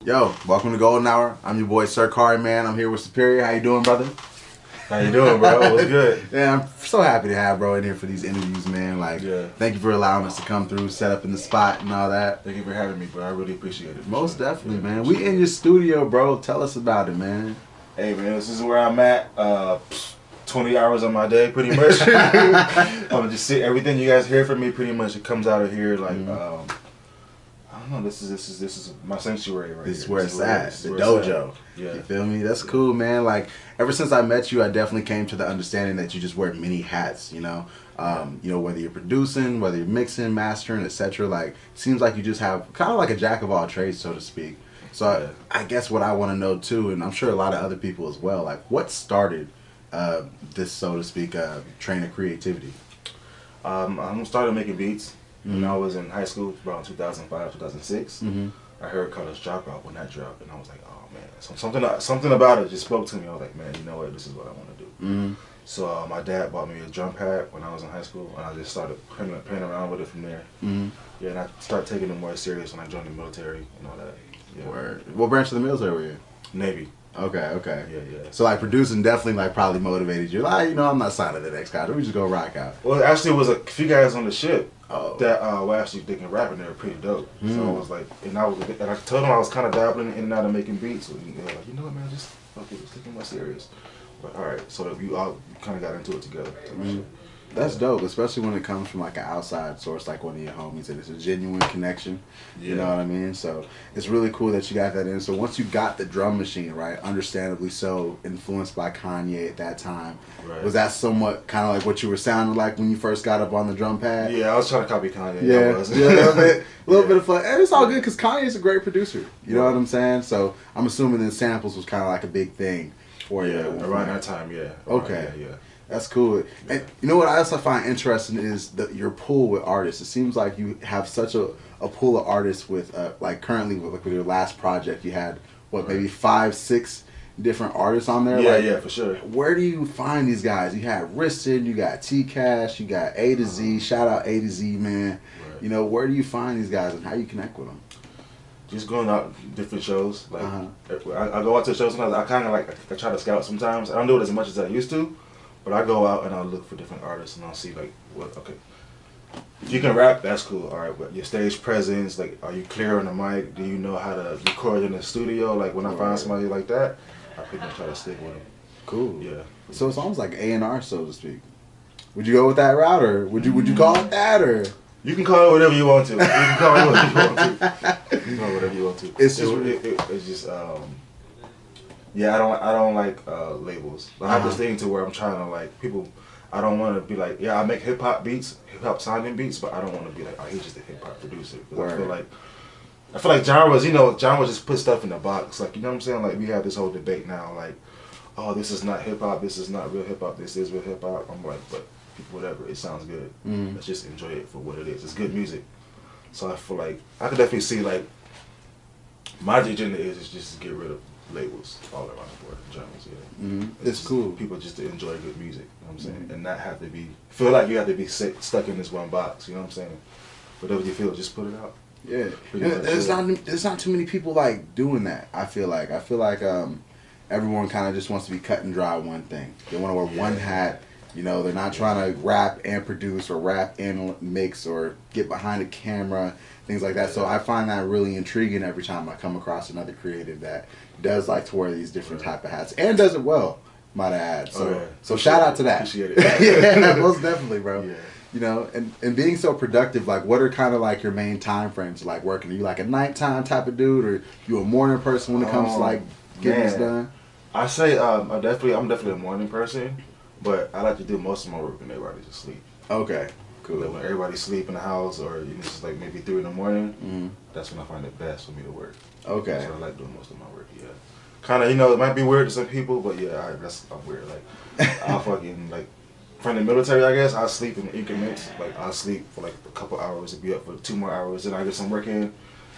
Yo, welcome to Golden Hour. I'm your boy Sir Karri, man. I'm here with Superior. How you doing, brother? How you doing, bro? What's good? Yeah, I'm so happy to have bro in here for these interviews, man. Like, thank you for allowing us to come through, set up in the spot and all that. Thank you for having me, bro. I really appreciate it. Most definitely, man. We in your studio, bro. Tell us about it, man. Hey, man, this is where I'm at. 20 hours on my day, pretty much. I'm just see everything you guys hear from me. Pretty much, it comes out of here. Like, I don't know. This is my sanctuary right here. This is where it's at. The dojo. Yeah. You feel me? That's cool, man. Like, ever since I met you, I definitely came to the understanding that you just wear many hats. You know, whether you're producing, whether you're mixing, mastering, etc. Like, seems like you just have kind of like a jack of all trades, so to speak. So I guess what I want to know too, and I'm sure a lot of other people as well, like what started this, so to speak, train of creativity? I started making beats when I was in high school, around 2005, 2006. I heard College Dropout when that dropped, and I was like, oh man, something about it just spoke to me. I was like, man, you know what, this is what I want to do. So my dad bought me a drum pad when I was in high school, and I just started playing around with it from there. Yeah, and I started taking it more serious when I joined the military and all that. Yeah. Word. What branch of the military were you in? Navy. Okay. Yeah. So like producing definitely like probably motivated you. Like, I'm not signing the next guy. We just go rock out. Well, actually, it was a few guys on the ship that were actually thinking rapping. They were pretty dope. So I was like, and I told them I was kind of dabbling in and out of making beats. So they were like, you know what, man, just take it more serious. But all right, so we all kind of got into it together. That's dope, especially when it comes from like an outside source, like one of your homies, and it's a genuine connection. You know what I mean? So it's really cool that you got that in. So once you got the drum machine, right, understandably so, influenced by Kanye at that time, was that somewhat kind of like what you were sounding like when you first got up on the drum pad? Yeah, I was trying to copy Kanye. Yeah, a little bit of fun, and it's all good because Kanye is a great producer. You know what I'm saying? So I'm assuming that samples was kind of like a big thing for you. Around that time, yeah. Okay. Yeah. That's cool. And you know what I also find interesting is your pool with artists. It seems like you have such a pool of artists with, like currently with your last project, you had, maybe 5, 6 different artists on there? Yeah, for sure. Where do you find these guys? You had Wristed, you got T-Cash, you got A to Z. Shout out A to Z, man. Right. Where do you find these guys and how you connect with them? Just going out different shows. Like I go out to shows sometimes. I kind of I try to scout sometimes. I don't do it as much as I used to. But I go out and I'll look for different artists and I'll see if you can rap, that's cool, all right, but your stage presence, like, are you clear on the mic? Do you know how to record in the studio? Like, when I find somebody like that, I pretty much try to stick with them. Cool. Yeah. So it's almost like A&R, so to speak. Would you go with that route, or would you call it that, or? You can call it whatever you want to. You can call it whatever you want to. You can call it whatever you want to. It's just yeah, I don't like labels. I have this thing to where I'm trying to like people. I don't want to be like, yeah, I make hip hop beats, hip hop sounding beats, but I don't want to be like, oh, he's just a hip hop producer. I feel like genres, genres just put stuff in the box. Like, you know what I'm saying? Like, we have this whole debate now, like, oh, this is not hip hop, this is not real hip hop, this is real hip hop. I'm like, but whatever, it sounds good. Let's just enjoy it for what it is. It's good music. So I feel like I could definitely see like my agenda is just to get rid of labels all around the board, genres, It's cool. People just to enjoy good music, you know what I'm saying? And not have to feel like you have to be stuck in this one box, you know what I'm saying? Whatever you feel, just put it out. Yeah. There's not too many people like doing that, I feel like. Everyone kind of just wants to be cut and dry one thing. They want to wear one hat. They're not trying to rap and produce or rap and mix or get behind a camera, things like that. So I find that really intriguing every time I come across another creative that does like to wear these different type of hats and does it well, might I add. So shout out to that. Appreciate it. Yeah, most definitely, bro. Yeah. And being so productive, like what are kind of like your main time frames like working? Are you like a nighttime type of dude, or you a morning person when it comes to like getting this done? I say I'm definitely a morning person. But I like to do most of my work when everybody's asleep. Okay, cool. Like when everybody's asleep in the house, or it's just like maybe 3 in the morning, that's when I find it best for me to work. Okay. So I like doing most of my work, yeah. Kind of, it might be weird to some people, but yeah, I'm weird. Like, I'll fucking, like, from the military, I guess, I'll sleep in increments. Like, I'll sleep for like a couple hours and be up for 2 more hours, and I get some work in.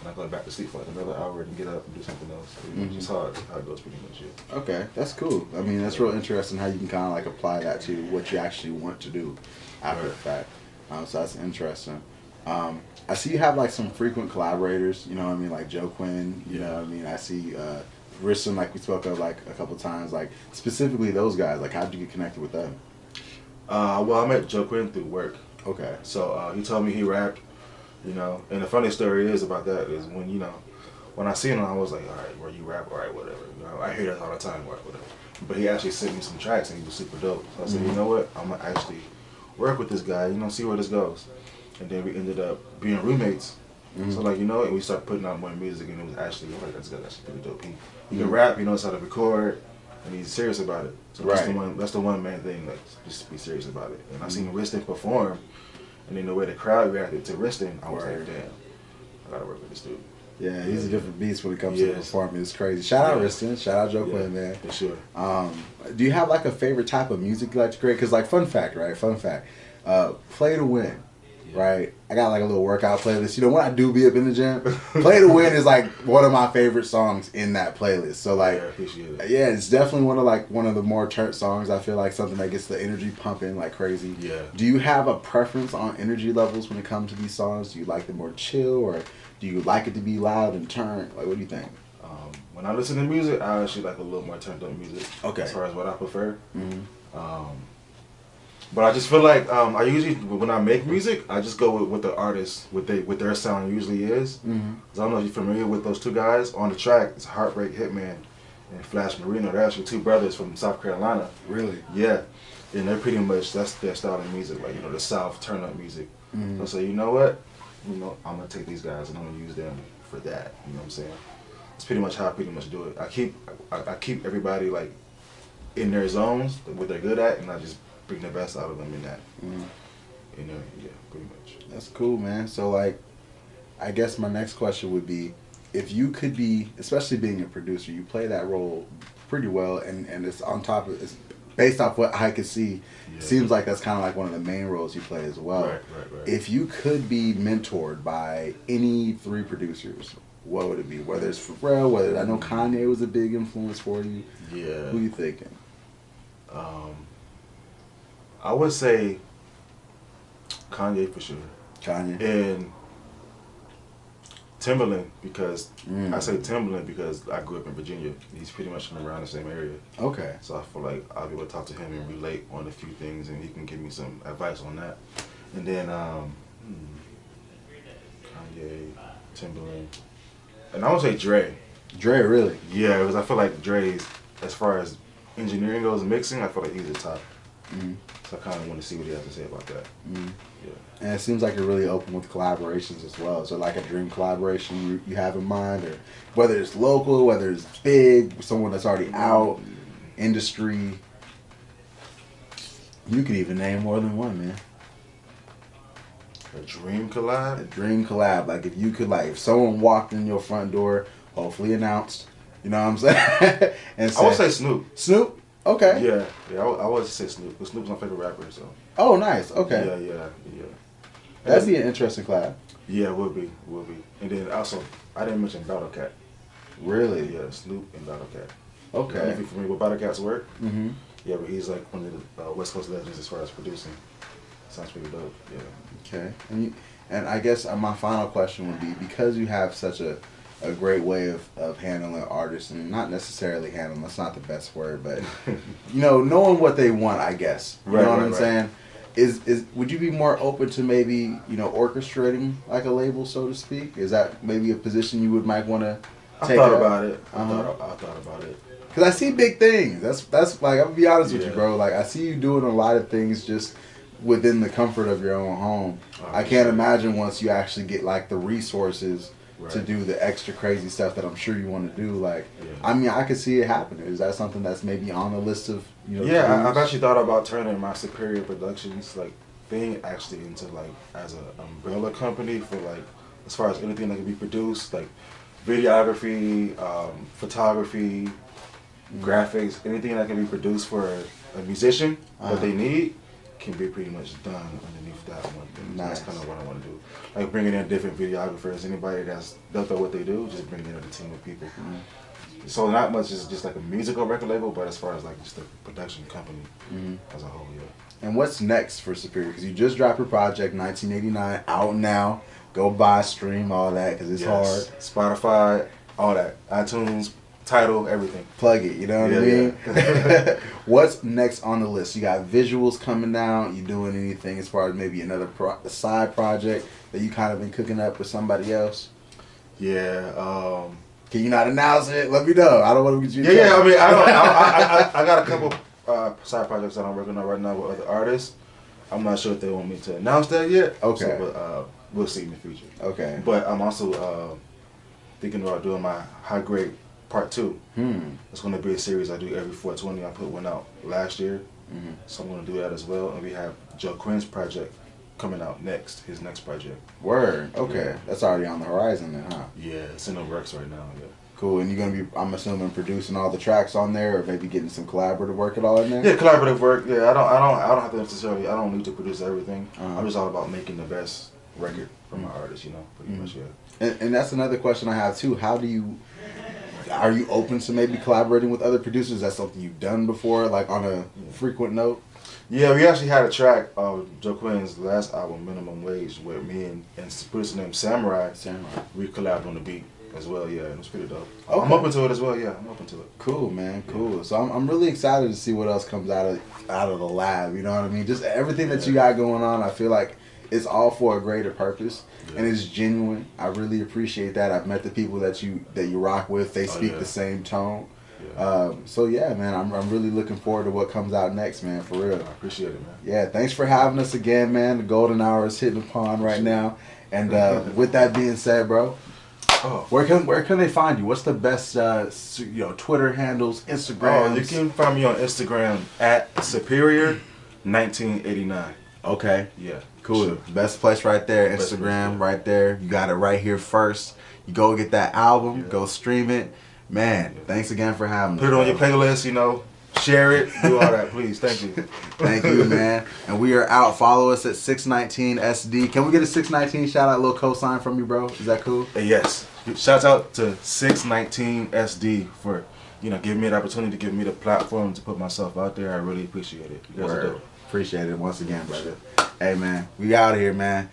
And I go back to sleep for like another hour and get up and do something else. It's just how it goes pretty much, yeah. Okay, that's cool. I mean, that's real interesting how you can kind of like apply that to what you actually want to do after the fact. So that's interesting. I see you have like some frequent collaborators, you know what I mean, like Joe Quinn, you know what I mean. I see Riston, like we spoke of like a couple times, like specifically those guys. Like, how did you get connected with them? Well, I met Joe Quinn through work. Okay. So he told me he rapped, you know. And the funny story is about that is when, you know, when I seen him, I was like, all right, where you rap, all right, whatever. You know, I hear that all the time, whatever. But he actually sent me some tracks and he was super dope. So I said, you know what, I'm gonna actually work with this guy, you know, see where this goes. And then we ended up being roommates. So like, you know, and we started putting out more music, and it was actually, like, this guy's actually pretty dope. He can rap, he knows how to record, and he's serious about it. So that's the one main thing, like, just be serious about it. And I seen Riston perform, and then the way the crowd reacted to Riston, I was like, damn, I gotta work with this dude. Yeah, he's a different beast when it comes to performing. It's crazy. Shout out Riston. Shout out Joe Quinn, man. For sure. Do you have like a favorite type of music you like to create? Because like, fun fact, Play to Win. Right, I got like a little workout playlist. You know, when I do be up in the gym, Play to Win is like one of my favorite songs in that playlist. So like, I appreciate it. Yeah, it's definitely one of the more turnt songs. I feel like something that gets the energy pumping like crazy. Yeah. Do you have a preference on energy levels when it comes to these songs? Do you like them more chill, or do you like it to be loud and turned? Like, what do you think? When I listen to music, I actually like a little more turned up music. Okay. As far as what I prefer. But I just feel like I usually, when I make music, I just go with what the artist, what their sound usually is. I don't know if you're familiar with those two guys on the track. It's Heartbreak Hitman and Flash Marino. They're actually two brothers from South Carolina. Really? Yeah, and they're pretty much, that's their style of music, like, you know, the South turn up music. So I say, you know what, you know, I'm gonna take these guys and I'm gonna use them for that. You know what I'm saying? It's pretty much how I pretty much do it. I keep everybody like in their zones, what they're good at, and I just bring the best out of them in that. You know, yeah, pretty much. That's cool, man. So like, I guess my next question would be, if you could be, especially being a producer, you play that role pretty well, and it's on top of, it's based off what I could see, seems like that's kind of like one of the main roles you play as well. Right. If you could be mentored by any three producers, what would it be? Whether it's Pharrell, whether, I know Kanye was a big influence for you. Yeah. Who you thinking? I would say Kanye for sure. Kanye. And Timberland, because I say Timberland because I grew up in Virginia. He's pretty much from around the same area. Okay. So I feel like I'll be able to talk to him and relate on a few things, and he can give me some advice on that. And then Kanye, Timberland, and I would say Dre. Dre, really? Yeah, because I feel like Dre's, as far as engineering goes and mixing, I feel like he's the top. So I kind of want to see what he has to say about that. Yeah. And it seems like you're really open with collaborations as well. So like a dream collaboration you have in mind, or whether it's local, whether it's big, someone that's already out, industry. You could even name more than one, man. A dream collab? A dream collab. Like if you could, like, if someone walked in your front door, hopefully announced, you know what I'm saying? And I would say Snoop. Snoop? Okay. Yeah, I would say Snoop, because Snoop's my favorite rapper, so. Oh, nice. Okay. Yeah. That'd be an interesting collab. Yeah, it would be. And then also, I didn't mention Battle Cat. Really? Yeah, Snoop and Battle Cat. Okay. If you're familiar with Battle Cat's work. Yeah, but he's like one of the West Coast legends as far as producing. Sounds pretty dope. Yeah. Okay. And I guess my final question would be, because you have such a great way of handling artists, and not necessarily handling, that's not the best word, but you know, knowing what they want, I guess. You know what I'm saying? Is would you be more open to maybe, you know, orchestrating like a label, so to speak? Is that maybe a position you might want to take? I thought about it. I thought about it. Cause I see big things. That's like, I'm gonna be honest with you, bro. Like, I see you doing a lot of things just within the comfort of your own home. I can't imagine once you actually get like the resources to do the extra crazy stuff that I'm sure you want to do. Like, I mean, I could see it happening. Is that something that's maybe on the list of, you know? Yeah, I've actually thought about turning my Superior Productions like thing actually into like as an umbrella company for like, as far as anything that can be produced, like videography, photography, graphics, anything that can be produced for a musician that they need can be pretty much done underneath that one thing. Nice. That's kind of what I want to do. Like bringing in different videographers, anybody that's dope at what they do, just bringing in a team of people. So not much is just like a musical record label, but as far as like just a production company as a whole, And what's next for Superior? Because you just dropped your project, 1989, out now. Go buy, stream, all that, because it's hard. Spotify, all that. iTunes, Tidal, everything. Plug it, you know what I mean? Yeah. What's next on the list? You got visuals coming down. You doing anything as far as maybe another side project that you kind of been cooking up with somebody else? Yeah. Can you not announce it? Let me know. I don't want to get you. Yeah. I mean, I got a couple side projects that I'm working on right now with other artists. I'm not sure if they want me to announce that yet. Okay. So, but we'll see in the future. Okay. But I'm also thinking about doing my High Grade Part 2. It's going to be a series I do every 420. I put one out last year. So I'm going to do that as well. And we have Joe Quinn's project coming out next, his next project. Word. Okay. Yeah. That's already on the horizon then, huh? Yeah, it's in the works right now, yeah. Cool. And you're going to be, I'm assuming, producing all the tracks on there, or maybe getting some collaborative work at all in there? Yeah, collaborative work. Yeah, I don't have to necessarily, I don't need to produce everything. I'm just all about making the best record from my artist, you know, pretty much, yeah. And that's another question I have too. Are you open to maybe collaborating with other producers? That's something you've done before, like on a frequent note? Yeah, we actually had a track of Joe Quinn's last album, Minimum Wage, with me and producer named Samurai. We collabed on the beat as well, yeah, and it was pretty dope. Okay. I'm open to it as well, yeah, I'm open to it. Cool, man, cool. Yeah. So I'm really excited to see what else comes out of the lab, you know what I mean? Just everything that you got going on, I feel like it's all for a greater purpose, and it's genuine. I really appreciate that. I've met the people that you rock with. They speak the same tone. So yeah, man, I'm really looking forward to what comes out next, man, for real. I appreciate it, man. Yeah, thanks for having us again, man. The golden hour is hitting upon right now. And with that being said, bro, where can they find you? What's the best Twitter handles, Instagram? You can find me on Instagram at Superior1989. Okay. Yeah. Cool. Sure. Best place right there. Instagram right there. You got it right here first. You go get that album. Go stream it. Man, thanks again for having us. Put it on your playlist, you know. Share it. Do all that, please. Thank you. Thank you, man. And we are out. Follow us at 619SD. Can we get a 619 shout out, little cosign from you, bro? Is that cool? Yes. Shout out to 619SD for, giving me the opportunity, giving me the platform to put myself out there. I really appreciate it. You guys are dope. Appreciate it once again, brother. Hey, man, we out of here, man.